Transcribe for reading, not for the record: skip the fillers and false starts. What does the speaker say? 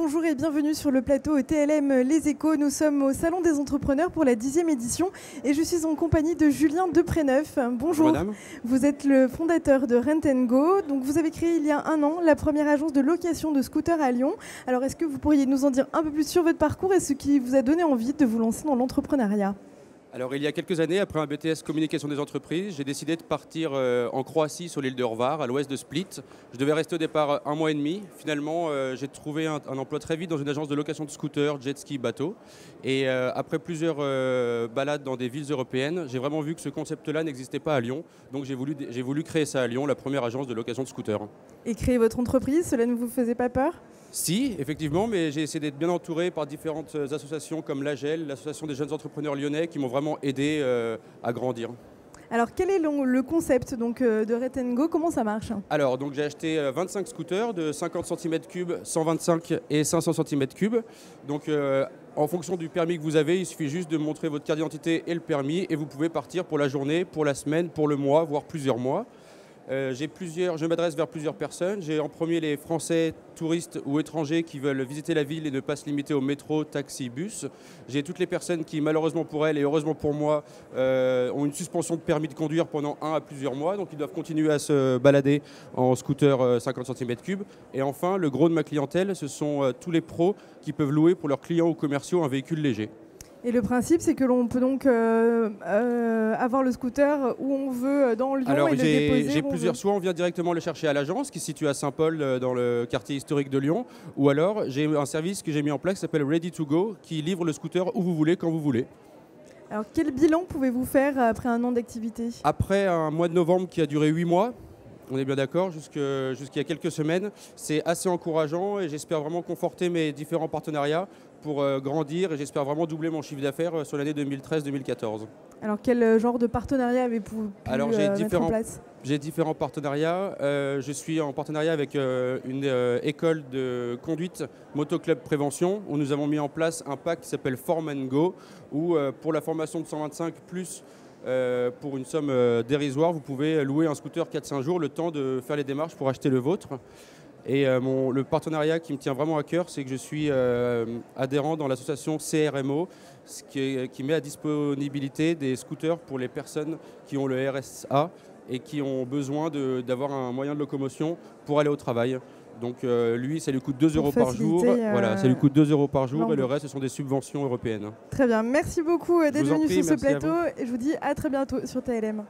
Bonjour et bienvenue sur le plateau TLM Les Échos. Nous sommes au Salon des Entrepreneurs pour la 10e édition et je suis en compagnie de Julien Depréneuf. Bonjour madame. Vous êtes le fondateur de Rent & Go. Donc vous avez créé il y a un an la première agence de location de scooters à Lyon. Alors est-ce que vous pourriez nous en dire un peu plus sur votre parcours et ce qui vous a donné envie de vous lancer dans l'entrepreneuriat ? Alors il y a quelques années, après un BTS communication des entreprises, j'ai décidé de partir en Croatie sur l'île de Hvar, à l'ouest de Split. Je devais rester au départ un mois et demi. Finalement, j'ai trouvé un emploi très vite dans une agence de location de scooters, jet ski, bateaux. Et après plusieurs balades dans des villes européennes, j'ai vraiment vu que ce concept-là n'existait pas à Lyon. Donc j'ai voulu créer ça à Lyon, la première agence de location de scooters. Et créer votre entreprise, cela ne vous faisait pas peur ? Si, effectivement, mais j'ai essayé d'être bien entouré par différentes associations comme l'AGEL, l'association des jeunes entrepreneurs lyonnais, qui m'ont vraiment aidé à grandir. Alors quel est le concept donc, de Rent & Go ? Comment ça marche ? Alors, donc, j'ai acheté 25 scooters de 50 cm3, 125 et 500 cm3. Donc, en fonction du permis que vous avez, il suffit juste de montrer votre carte d'identité et le permis et vous pouvez partir pour la journée, pour la semaine, pour le mois, voire plusieurs mois. Je m'adresse vers plusieurs personnes. J'ai en premier les Français, touristes ou étrangers qui veulent visiter la ville et ne pas se limiter au métro, taxi, bus. J'ai toutes les personnes qui, malheureusement pour elles et heureusement pour moi, ont une suspension de permis de conduire pendant 1 à plusieurs mois. Donc ils doivent continuer à se balader en scooter 50 cm3. Et enfin, le gros de ma clientèle, ce sont tous les pros qui peuvent louer pour leurs clients ou commerciaux un véhicule léger. Et le principe, c'est que l'on peut donc avoir le scooter où on veut dans Lyon. Alors, et le déposer j'ai où on plusieurs. veut. Soit on vient directement le chercher à l'agence qui se situe à Saint-Paul dans le quartier historique de Lyon, ou alors j'ai un service que j'ai mis en place qui s'appelle Ready to Go qui livre le scooter où vous voulez, quand vous voulez. Alors quel bilan pouvez-vous faire après un an d'activité ? Après un mois de novembre qui a duré 8 mois, on est bien d'accord, jusqu'il y a quelques semaines, c'est assez encourageant et j'espère vraiment conforter mes différents partenariats pour grandir et j'espère vraiment doubler mon chiffre d'affaires sur l'année 2013-2014. Alors quel genre de partenariat avez-vous pu mettre en place ? J'ai différents partenariats. Je suis en partenariat avec une école de conduite Motoclub Prévention où nous avons mis en place un pack qui s'appelle Form & Go où pour la formation de 125 plus pour une somme dérisoire, vous pouvez louer un scooter 4-5 jours le temps de faire les démarches pour acheter le vôtre. Et le partenariat qui me tient vraiment à cœur, c'est que je suis adhérent dans l'association CRMO, qui met à disponibilité des scooters pour les personnes qui ont le RSA et qui ont besoin d'avoir un moyen de locomotion pour aller au travail. Donc lui, ça lui coûte 2 € par jour. Voilà, ça lui coûte 2 € par jour et le reste, ce sont des subventions européennes. Très bien, merci beaucoup d'être venu sur ce merci plateau et je vous dis à très bientôt sur TLM.